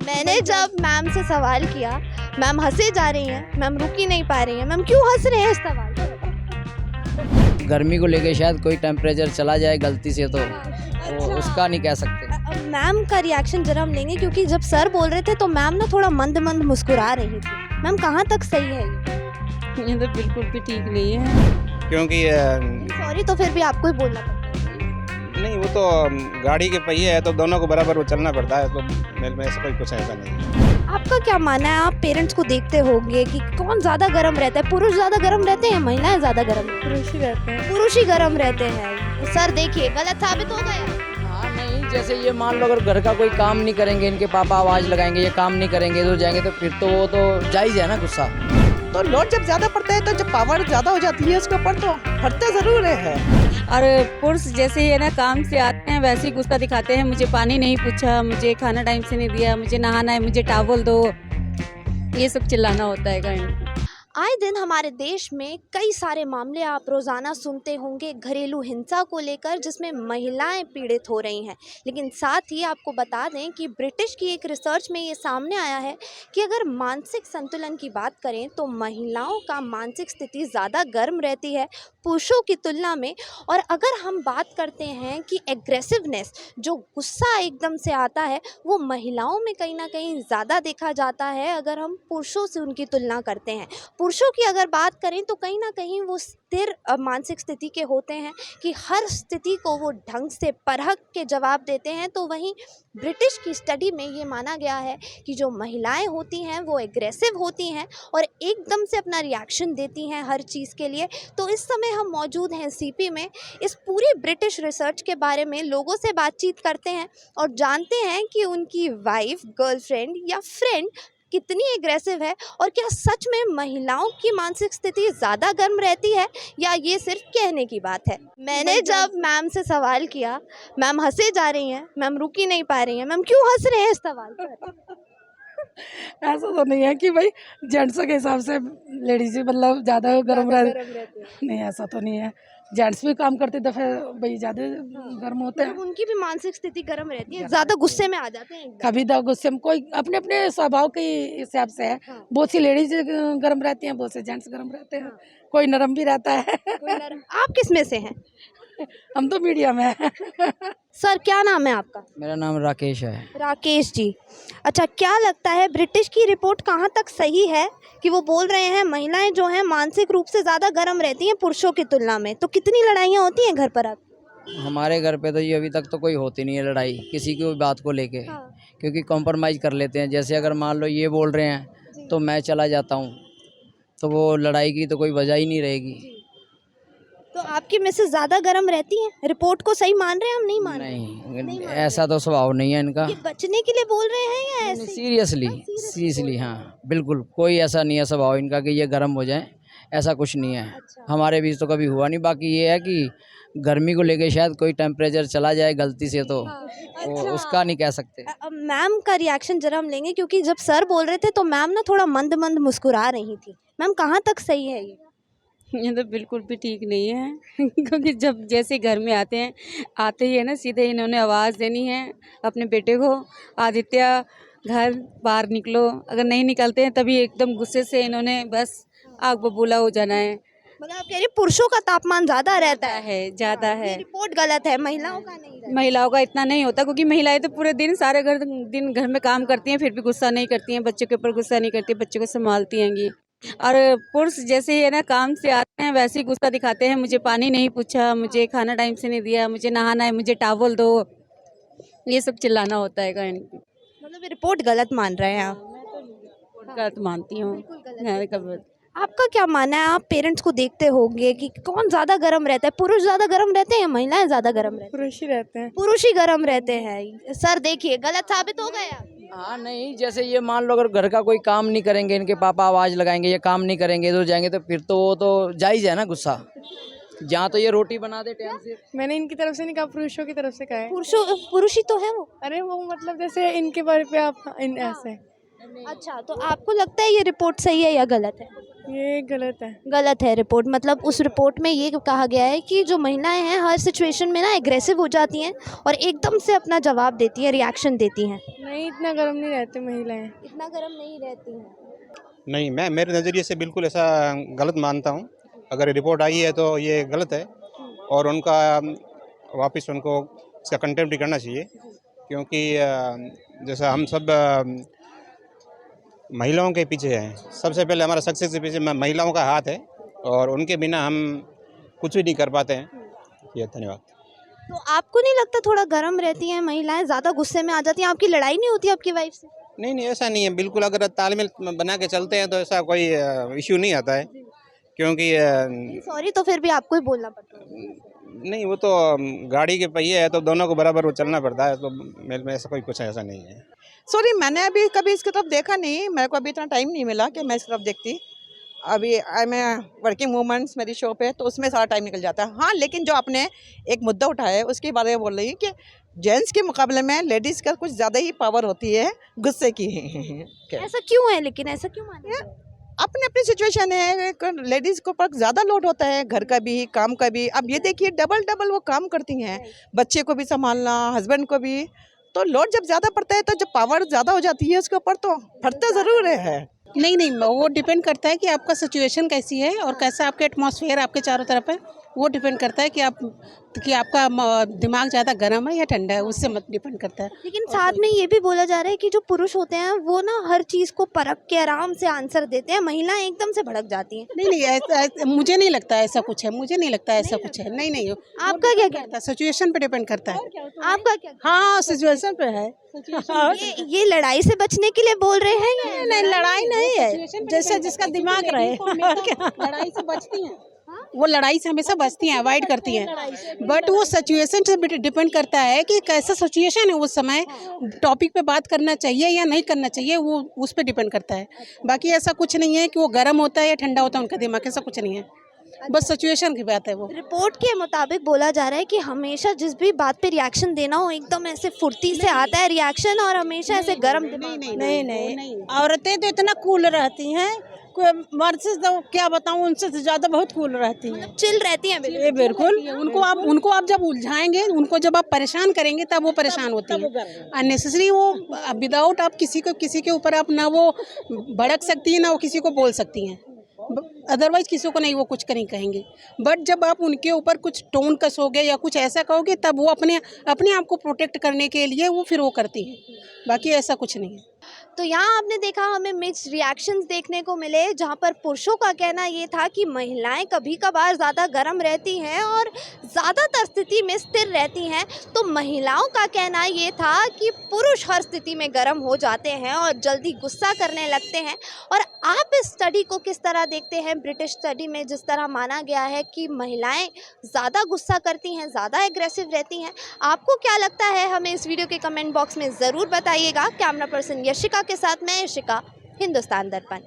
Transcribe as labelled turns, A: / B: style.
A: मैंने जब मैम से सवाल किया, मैम हंसे जा रही हैं, मैम रुक ही नहीं पा रही हैं। मैम क्यों हंस रहे हैं इस सवाल पर?
B: गर्मी को लेके शायद कोई टेम्परेचर चला जाए गलती से तो वो उसका नहीं कह सकते।
A: मैम का रिएक्शन जरा हम लेंगे, क्योंकि जब सर बोल रहे थे तो मैम ना थोड़ा मंद मंद मुस्कुरा रही थी। मैम कहाँ तक सही है
C: ये तो बिल्कुल भी ठीक नहीं है,
D: क्योंकि
A: सॉरी तो फिर भी आपको ही बोलना पड़ता
D: नहीं, वो तो गाड़ी के पहिए है तो दोनों को बराबर वो चलना पड़ता है, तो मेरे में ऐसा कोई कुछ ऐसा नहीं है।
A: है। आपका क्या मानना है? आप पेरेंट्स को देखते होंगे कि कौन ज़्यादा गर्म रहता है, पुरुष ज़्यादा गर्म रहते हैं, महिलाएं ज़्यादा गर्म?
C: पुरुष ही रहते हैं।
A: पुरुष ही गर्म रहते हैं। सर देखिए गलत साबित हो गया।
B: हाँ नहीं, जैसे ये मान लो अगर घर का कोई काम नहीं करेंगे, इनके पापा आवाज़ लगाएंगे, ये काम नहीं करेंगे तो जाएंगे, तो फिर तो वो तो जायज़ है ना गुस्सा।
E: तो लोड जब ज़्यादा पड़ता है तो जब पावर ज़्यादा हो जाती है उसके ऊपर तो फटता ज़रूर है।
C: और पुरुष जैसे ही है ना काम से आते हैं वैसे ही गुस्सा दिखाते हैं, मुझे पानी नहीं पूछा, मुझे खाना टाइम से नहीं दिया, मुझे नहाना है, मुझे टॉवल दो, ये सब चिल्लाना होता है कहीं।
A: आए दिन हमारे देश में कई सारे मामले आप रोज़ाना सुनते होंगे घरेलू हिंसा को लेकर, जिसमें महिलाएं पीड़ित हो रही हैं। लेकिन साथ ही आपको बता दें कि ब्रिटिश की एक रिसर्च में ये सामने आया है कि अगर मानसिक संतुलन की बात करें तो महिलाओं का मानसिक स्थिति ज़्यादा गर्म रहती है पुरुषों की तुलना में। और अगर हम बात करते हैं कि एग्रेसिवनेस, जो गुस्सा एकदम से आता है, वो महिलाओं में कहीं ना कहीं ज़्यादा देखा जाता है अगर हम पुरुषों से उनकी तुलना करते हैं। पुरुषों की अगर बात करें तो कहीं ना कहीं वो स्थिर मानसिक स्थिति के होते हैं कि हर स्थिति को वो ढंग से परख के जवाब देते हैं। तो वहीं ब्रिटिश की स्टडी में ये माना गया है कि जो महिलाएं होती हैं वो एग्रेसिव होती हैं और एकदम से अपना रिएक्शन देती हैं हर चीज़ के लिए। तो इस समय हम मौजूद हैं सीपी में। इस पूरी ब्रिटिश रिसर्च के बारे में लोगों से बातचीत करते हैं और जानते हैं कि उनकी वाइफ, गर्लफ्रेंड या फ्रेंड कितनी एग्रेसिव है और क्या सच में महिलाओं की मानसिक स्थिति ज़्यादा गर्म रहती है या ये सिर्फ कहने की बात है। मैंने जब मैम से सवाल किया, मैम हंसे जा रही हैं, मैम रुक ही नहीं पा रही हैं। मैम क्यों हंस रहे हैं इस सवाल पर?
E: ऐसा तो नहीं है कि भाई जेंट्सों के हिसाब से लेडीज ही मतलब ज़्यादा गर्म रहती। नहीं, ऐसा तो नहीं है। जेंट्स भी काम करते तो फिर भाई ज़्यादा गर्म होते हैं।
A: उनकी भी मानसिक स्थिति गर्म रहती है, ज़्यादा गुस्से में आ जाते हैं एकदम।
E: कभी तो गुस्से में कोई अपने अपने स्वभाव के हिसाब से है। बहुत सी लेडीज गर्म रहती हैं, बहुत से जेंट्स गर्म रहते हैं, कोई नरम भी रहता है।
A: आप किस में से हैं?
E: हम तो मीडिया में हैं।
A: सर क्या नाम है आपका?
B: मेरा नाम राकेश है।
A: राकेश जी। अच्छा, क्या लगता है ब्रिटिश की रिपोर्ट कहाँ तक सही है कि वो बोल रहे हैं महिलाएं जो हैं मानसिक रूप से ज़्यादा गर्म रहती हैं पुरुषों की तुलना में? तो कितनी लड़ाइयाँ होती हैं घर पर आप?
B: हमारे घर पे तो ये अभी तक तो कोई होती नहीं है लड़ाई किसी की बात को लेके, क्योंकि कॉम्प्रोमाइज़ कर लेते हैं। जैसे अगर मान लो ये बोल रहे हैं तो मैं चला जाता हूँ, तो वो लड़ाई की तो कोई वजह ही नहीं रहेगी।
A: तो आपकी मिसेस ज़्यादा गर्म रहती हैं? रिपोर्ट को सही मान रहे हैं हम? नहीं मान रहे?
B: नहीं, ऐसा तो स्वभाव नहीं है इनका।
A: ये बचने के लिए बोल रहे हैं या ऐसे?
B: सीरियसली हाँ, बिल्कुल कोई ऐसा नहीं है स्वभाव इनका कि ये गर्म हो जाए, ऐसा कुछ नहीं है। हमारे बीच तो कभी हुआ नहीं। बाकी ये है कि गर्मी को लेके शायद कोई टेम्परेचर चला जाए गलती से तो वो उसका नहीं कह सकते।
A: मैम का रिएक्शन जरा हम लेंगे, क्योंकि जब सर बोल रहे थे तो मैम ना थोड़ा मंद मंद मुस्कुरा रही थी। मैम कहाँ तक सही है ये?
C: तो बिल्कुल भी ठीक नहीं है क्योंकि जब जैसे घर में आते ही है ना सीधे इन्होंने आवाज़ देनी है अपने बेटे को, आदित्य घर बाहर निकलो। अगर नहीं निकलते हैं तभी एकदम गुस्से से इन्होंने बस आग बबूला हो जाना है।
A: मतलब आप कह रही पुरुषों का तापमान ज़्यादा रहता है?
C: ज़्यादा है।
A: ये रिपोर्ट गलत है, महिलाओं का नहीं रहता।
C: महिलाओं का इतना नहीं होता क्योंकि महिलाएं तो पूरे दिन सारे दिन घर में काम करती हैं, फिर भी गुस्सा नहीं करती हैं, बच्चों के ऊपर गुस्सा नहीं करती, बच्चों को संभालती हैंगी। और पुरुष जैसे ही है ना काम से आते हैं वैसे ही गुस्सा दिखाते हैं, मुझे पानी नहीं पूछा, मुझे खाना टाइम से नहीं दिया, मुझे नहाना है, मुझे टॉवल दो, ये सब चिल्लाना होता है कहीं।
A: मतलब रिपोर्ट गलत मान रहे हैं आप?
C: गलत मानती हूँ।
A: आपका क्या मानना है? आप पेरेंट्स को देखते होंगे कि कौन ज़्यादा गर्म रहता है, पुरुष ज़्यादा गर्म रहते हैं या महिलाएं ज़्यादा गर्म रहती हैं?
E: पुरुष ही रहते हैं।
A: पुरुष ही गर्म रहते हैं। सर देखिए गलत साबित हो गया।
B: हाँ नहीं, जैसे ये मान लो अगर घर का कोई काम नहीं करेंगे, इनके पापा आवाज़ लगाएंगे, ये काम नहीं करेंगे तो जाएंगे, तो फिर तो वो तो जायज़ है ना गुस्सा। जहाँ तो ये रोटी बना दे टाइम से।
E: मैंने इनकी तरफ से नहीं कहा, पुरुषों की तरफ से कहा है।
A: पुरुष ही तो है वो।
E: अरे वो मतलब जैसे इनके बारे पे आप ऐसे
A: अच्छा, तो आपको लगता है ये रिपोर्ट सही है या गलत है?
F: ये गलत है।
A: गलत है रिपोर्ट, मतलब उस रिपोर्ट में ये कहा गया है कि जो महिलाएं हैं हर सिचुएशन में ना एग्रेसिव हो जाती हैं और एकदम से अपना जवाब देती हैं, रिएक्शन देती हैं।
F: नहीं, इतना गर्म नहीं रहते महिलाएं।
A: इतना गर्म नहीं रहती हैं।
D: नहीं, मैं मेरे नज़रिए से बिल्कुल ऐसा गलत मानता हूँ। अगर रिपोर्ट आई है तो ये गलत है और उनका वापस उनको इसका कंटेम्प्ट करना चाहिए, क्योंकि जैसा हम सब महिलाओं के पीछे हैं। सबसे पहले हमारा सक्सेस के पीछे महिलाओं का हाथ है और उनके बिना हम कुछ भी नहीं कर पाते हैं। ये धन्यवाद।
A: तो आपको नहीं लगता थोड़ा गर्म रहती हैं महिलाएं, ज़्यादा गुस्से में आ जाती हैं? आपकी लड़ाई नहीं होती आपकी वाइफ से?
D: नहीं नहीं, ऐसा नहीं है। बिल्कुल अगर तालमेल बना के चलते हैं तो ऐसा कोई इश्यू नहीं आता है, क्योंकि
A: सॉरी, तो फिर भी आपको ही बोलना पड़ता है।
D: नहीं, वो तो गाड़ी के पहिए है तो दोनों को बराबर वो चलना पड़ता है, तो मेरे में ऐसा कोई कुछ ऐसा नहीं है।
G: सॉरी, मैंने अभी कभी इसकी तरफ देखा नहीं, मेरे को अभी इतना टाइम नहीं मिला कि मैं इस तरफ देखती। अभी आई मैं वर्किंग वूमेंस मेरी शॉप है तो उसमें सारा टाइम निकल जाता है। हाँ, लेकिन जो आपने एक मुद्दा उठाया है उसके बारे में बोल रही है कि जेंट्स के मुकाबले में लेडीज़ का कुछ ज़्यादा ही पावर होती है गुस्से की।
A: ऐसा क्यों है, लेकिन ऐसा क्यों माना?
G: अपनी अपनी सिचुएशन है। लेडीज़ को पर ज़्यादा लोड होता है, घर का भी काम का भी। अब ये देखिए डबल वो काम करती हैं, बच्चे को भी संभालना, हस्बैंड को भी, तो लोड जब ज़्यादा पड़ता है तो जब पावर ज़्यादा हो जाती है उसके ऊपर तो फटता ज़रूर है।
H: नहीं, वो डिपेंड करता है कि आपका सिचुएशन कैसी है और कैसा आपका एटमॉस्फेयर आपके चारों तरफ है। वो डिपेंड करता है कि आपका दिमाग ज़्यादा गर्म है या ठंडा है, उससे मत डिपेंड करता है।
A: लेकिन साथ में ये भी बोला जा रहा है कि जो पुरुष होते हैं वो ना हर चीज़ को परख के आराम से आंसर देते हैं, महिलाएं एकदम से भड़क जाती हैं।
H: नहीं, ऐसा मुझे नहीं लगता ऐसा कुछ है। मुझे नहीं लगता ऐसा कुछ है। नहीं,
A: आपका क्या कहना
H: है? सिचुएशन पे डिपेंड करता है।
A: है? आपका क्या?
G: हाँ, सिचुएशन पे है।
A: ये लड़ाई से बचने के लिए बोल रहे हैं या?
G: नहीं, लड़ाई नहीं है, जैसे जिसका दिमाग रहे।
H: लड़ाई से बचती हैं, वो लड़ाई से हमेशा बचती हैं, अवॉइड करती हैं। बट वो सिचुएशन से डिपेंड करता है कि कैसा सिचुएशन है उस समय, टॉपिक पे बात करना चाहिए या नहीं करना चाहिए, वो उस पर डिपेंड करता है। बाकी ऐसा कुछ नहीं है कि वो गर्म होता है या ठंडा होता है उनका दिमाग, ऐसा कुछ नहीं है। बस सिचुएशन की बात है वो।
A: रिपोर्ट के मुताबिक बोला जा रहा है कि हमेशा जिस भी बात पे रिएक्शन देना हो एकदम ऐसे फुर्ती से आता है रिएक्शन, और हमेशा ऐसे गर्म दिमाग।
G: नहीं, औरतें तो इतना कूल रहती हैं, कोई मर्द से तो क्या बताऊं, उनसे ज़्यादा बहुत कूल रहती हैं,
A: चिल रहती हैं बिल्कुल।
G: ये बिल्कुल।
H: उनको आप जब उलझाएंगे, उनको जब आप परेशान करेंगे तब वो परेशान होती है। अननेसेसरी वो विदाउट आप किसी के ऊपर आप ना वो भड़क सकती है ना वो किसी को बोल सकती हैं। अदरवाइज किसी को नहीं वो कुछ नहीं कहेंगे। बट जब आप उनके ऊपर कुछ टोन कसोगे या कुछ ऐसा कहोगे तब वो अपने आप को प्रोटेक्ट करने के लिए वो फिर वो करती हैं। बाकी ऐसा कुछ नहीं है।
A: तो यहाँ आपने देखा हमें मिक्स्ड रिएक्शंस देखने को मिले, जहाँ पर पुरुषों का कहना ये था कि महिलाएं कभी कभार ज़्यादा गर्म रहती हैं और ज़्यादातर स्थिति में स्थिर रहती हैं, तो महिलाओं का कहना ये था कि पुरुष हर स्थिति में गर्म हो जाते हैं और जल्दी गुस्सा करने लगते हैं। और आप इस स्टडी को किस तरह देखते हैं? ब्रिटिश स्टडी में जिस तरह माना गया है कि महिलाएँ ज़्यादा गुस्सा करती हैं, ज़्यादा एग्रेसिव रहती हैं, आपको क्या लगता है? हमें इस वीडियो के कमेंट बॉक्स में ज़रूर बताइएगा। कैमरा पर्सन यशिका के साथ मैं यशिका, हिंदुस्तान दर्पण।